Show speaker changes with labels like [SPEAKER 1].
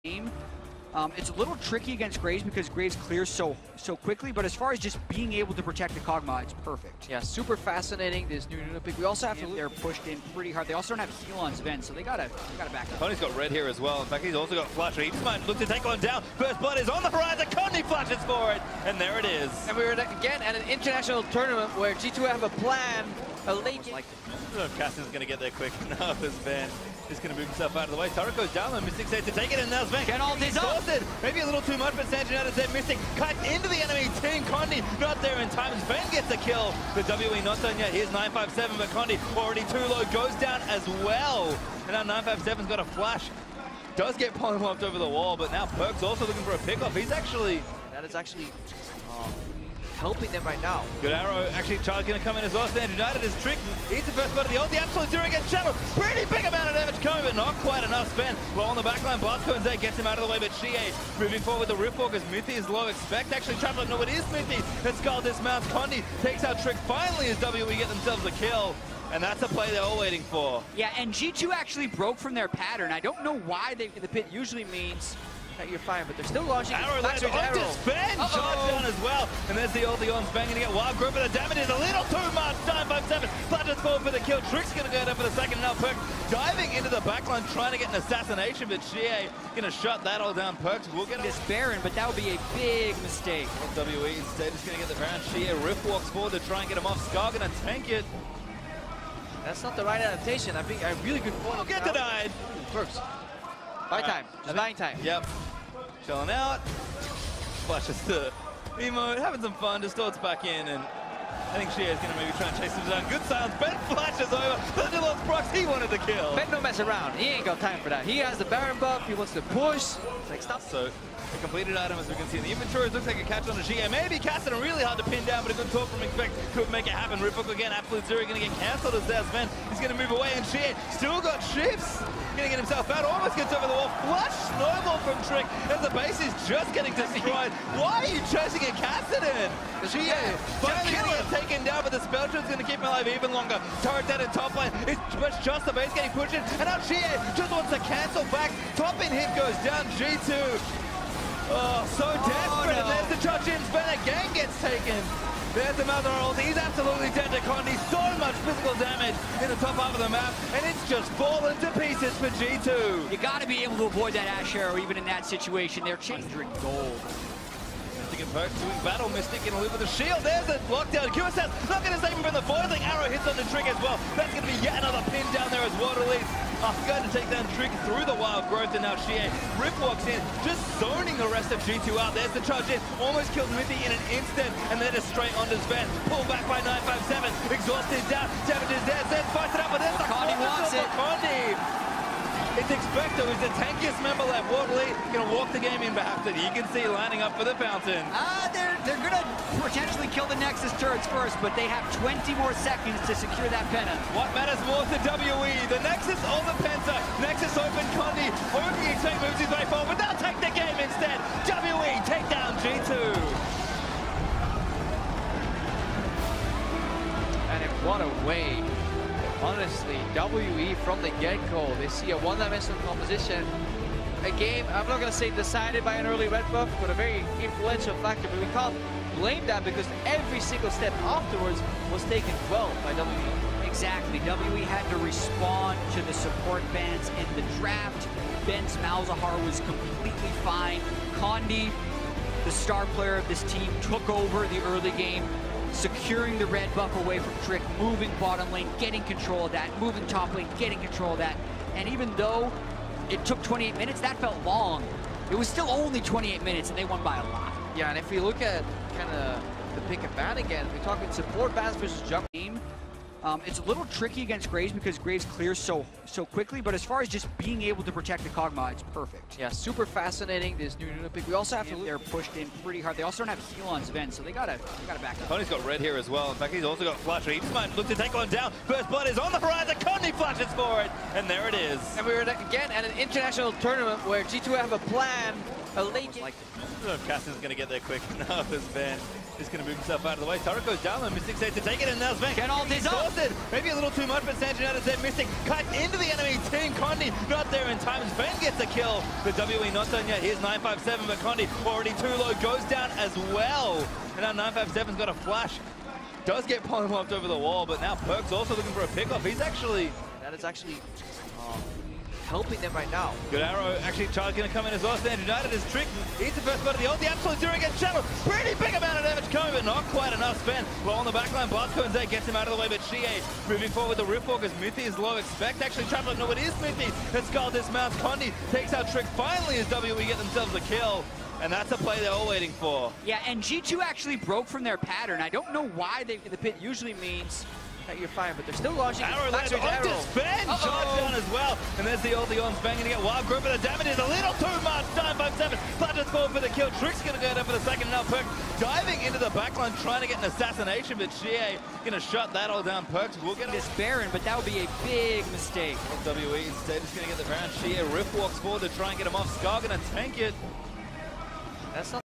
[SPEAKER 1] game. It's a little tricky against Graves because Graves clears so quickly, but as far as just being able to protect the Kog'Maw, it's perfect.
[SPEAKER 2] Yeah, super fascinating, this new pick. We also have to
[SPEAKER 1] they're pushed in pretty hard. They also don't have heal on Sven, so they gotta back up.
[SPEAKER 3] Tony's got red here as well. In fact, he's also got flash. He might look to take one down. First blood is on the horizon. Condy flashes for it, and there it is.
[SPEAKER 2] And we're again at an international tournament where G2 have a plan, a late game.
[SPEAKER 3] I don't know if Cassidy's going to get there quick enough as Sven is going to move himself out of the way. Turret goes down, and Mystic says to take it, and now Sven
[SPEAKER 1] get all these
[SPEAKER 3] exhausted. Maybe a little too much, but Sanjinata said Mystic cut into the enemy team. Condi not there in time. Sven gets a kill. The WE not done yet. Here's 957, but Condi already too low, goes down as well. And now 957's got a flash. Does get polymorphed over the wall, but now Perk's also looking for a pickoff. He's actually...
[SPEAKER 2] That is actually helping them right now.
[SPEAKER 3] Good arrow. Actually, Charles going to come in as well. Stand United is tricked. He's the first blood of the ult. The Absolute Zero against Shadow. Pretty big amount of damage coming, but not quite enough. Sven well on the backline. Bosco and Zay gets him out of the way, but Shie moving forward with the Riftwalk as Muthi is low. Expect actually Traveler. No, it is Muthi. And Skull dismounts. Condi takes out Trick finally as WE get themselves a kill. And that's a play they're all waiting for.
[SPEAKER 1] Yeah, and G2 actually broke from their pattern. I don't know why the pit usually means
[SPEAKER 2] that you're fine, but they're still launching.
[SPEAKER 3] Arrow lands onto Sven, charge down as well. And there's the ulti on Sven, gonna get wild grip, but the damage is a little too much. 957, Flashes forward for the kill. Trick's gonna go down for the second. Now Perk diving into the backline, trying to get an assassination, but Shie gonna shut that all down. Perks will get
[SPEAKER 1] this Baron, but that would be a big mistake.
[SPEAKER 3] WE instead is gonna get the Baron. Shie rift walks forward to try and get him off. Scar gonna tank it.
[SPEAKER 2] That's not the right adaptation. I think a really good point.
[SPEAKER 3] Get denied.
[SPEAKER 2] Perks. Buy time. Just buying time.
[SPEAKER 3] Yep. Chilling out. Flashes the emote, having some fun, distorts back in, and I think Shie is going to maybe try and chase him down. Good silence. Ben flashes over. Thunder lost Prox. He wanted the kill.
[SPEAKER 2] Ben don't mess around. He ain't got time for that. He has the Baron buff. He wants to push. It's like, stop.
[SPEAKER 3] So, a completed item, as we can see in the inventory. Looks like a catch on the Shie. Maybe Cassidy really hard to pin down, but a good talk from Expect could make it happen. Rifthook again. Absolute Zero going to get cancelled as there's Ben. He's going to move away, and Shie still got shifts. Going to get himself out. Almost gets over the wall. Flush snowball from Trick as the base is just getting destroyed. Why are you chasing a Cassidy? Shie finally going to get taken down, but the spell trip's going to keep him alive even longer. Turret dead in top lane. It's just the base getting pushed in, and now Shie just wants to cancel back. Top in hit goes down. G2. Oh, so desperate, no. And there's the charge in. Sven again gets taken. There's the Mother ult. He's absolutely dead to Condi. So much physical damage in the top half of the map, and it's just fallen to pieces for G2.
[SPEAKER 1] You got to be able to avoid that Ash Arrow even in that situation. They're chasing gold.
[SPEAKER 3] Mystic and Perk doing battle. Mystic in a loop with the shield. There's the lockdown. QSS not going to save him from the foiling. Arrow hits on the Trick as well. That's going to be yet another pin down there as Water leads. Going to take down Trick through the wild growth, and now Shie Rip walks in, just zoning the rest of G2 out. There's the charge in, almost killed Mythy in an instant, and then just straight onto Sven. Pulled back by 957, exhausted down, damage is there, Sven fights it up, but there's the
[SPEAKER 1] Condi wants it.
[SPEAKER 3] Condi. It's Expecto, who's the tankiest member left. Waterley gonna walk the game in perhaps, and you can see lining up for the fountain.
[SPEAKER 1] They're gonna potentially kill the Nexus turrets first, but they have 20 more seconds to secure that Penta.
[SPEAKER 3] What matters more to WE? The Nexus or the Penta? Nexus open, Condi hoping Expect moves his way forward, but they'll take the game instead. WE take down G2.
[SPEAKER 2] And in what a way. Honestly, WE from the get-go, they see a one-dimensional composition. A game, I'm not going to say decided by an early red buff, but a very influential factor. But we can't blame that because every single step afterwards was taken well by WE.
[SPEAKER 1] Exactly. WE had to respond to the support bans in the draft. Ben's Malzahar was completely fine. Condi, the star player of this team, took over the early game, securing the red buff away from Trick, moving bottom lane, getting control of that, moving top lane, getting control of that. And even though it took 28 minutes, that felt long. It was still only 28 minutes, and they won by a lot.
[SPEAKER 2] Yeah, and if we look at kind of the pick and ban again, we're talking support bans versus jump team.
[SPEAKER 1] It's a little tricky against Graves because Graves clears so quickly, but as far as just being able to protect the Kog'Maw, it's perfect.
[SPEAKER 2] Yeah, super fascinating, this new pick. We also have to
[SPEAKER 1] they're pushed in pretty hard. They also don't have heal on Sven, so they gotta back up.
[SPEAKER 3] Tony's got red here as well. In fact, he's also got flash. He might look to take one down. First blood is on the horizon. Condi flashes for it, and there it is.
[SPEAKER 2] And we're again at an international tournament where G2 have a plan, a late game.
[SPEAKER 3] I don't know if Cassidy's going to get there quick enough as Ben is going to move himself out of the way. Turret goes down, and Mystic says to take it, and now Sven
[SPEAKER 1] get all these up.
[SPEAKER 3] exhausted. Maybe a little too much, but San United said Mystic cut into the enemy team. Condi not there in time. Sven gets a kill. The WE not done yet. Here's 957, but Condi already too low. Goes down as well. And now 957's got a flash. Does get polymorphed over the wall, but now Perk's also looking for a pickoff. He's actually...
[SPEAKER 2] That is actually helping them right now.
[SPEAKER 3] Good arrow. Actually, Charles going to come in as well. Stand United is tricked. He's the first blood of the ult. The Absolute Zero gets shuttled. Pretty big amount of damage coming, but not quite enough. Sven, well on the backline. Barsko and Zay gets him out of the way, but Shie moving forward with the Riftwalk as Mythi is low. Expect actually trapped. No, it is Mythi. And Skull dismounts. Condi takes out Trick finally as WE get themselves a kill. And that's a play they're all waiting for.
[SPEAKER 1] Yeah, and G2 actually broke from their pattern. I don't know why the pit usually means
[SPEAKER 2] that you're fine, but they're still launching.
[SPEAKER 3] Arrow lands onto Sven, charge down as well. And there's the ulti on Sven, gonna get wild grip, but the damage is a little too much. 957, Plunges forward for the kill. Trick's gonna go down for the second. Now Perk diving into the backline, trying to get an assassination, but Shie gonna shut that all down. Perks will get
[SPEAKER 1] this Baron, but that would be a big mistake.
[SPEAKER 3] WE instead is gonna get the Baron. Shie rift walks forward to try and get him off. Scar gonna tank it.
[SPEAKER 2] That's not